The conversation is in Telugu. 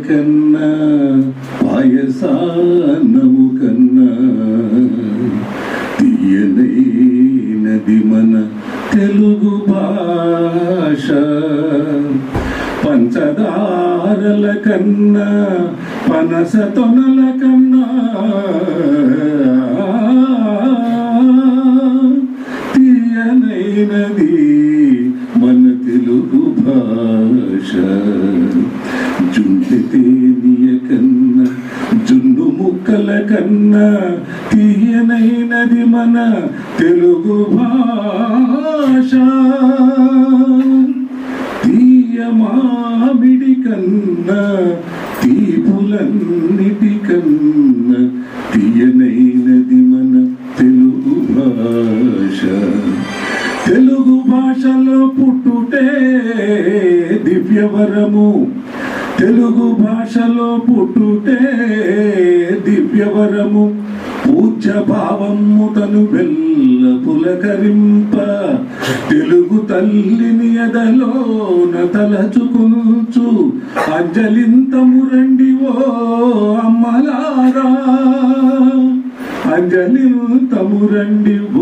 కన్నా పాయసాన్నము కన్నా తీయనైనది మన తెలుగు భాష. పంచదారల కన్నా పనస తొనల కన్నా తీయనైనది మన తెలుగు భాష. జుంటి తేనియ కన్నా జున్ను ముక్కల కన్నా తీయనైనది మన తెలుగు భాష. తీయ మామిడి కన్నా తీపులన్నిటి కన్నా తీయనైనది మన తెలుగు భాష. తెలుగు భాషలో పుట్టుటే దివ్యవరము, తెలుగు భాషలో పుట్టుటే దివ్యవరము. పూజ్య భావము తను వెల్ల పులకరింప, తెలుగు తల్లిని ఎదలోన తలచుకుంచు అంజలింతము రండి ఓ అమ్మలారా, అంజలింతము రండి ఓ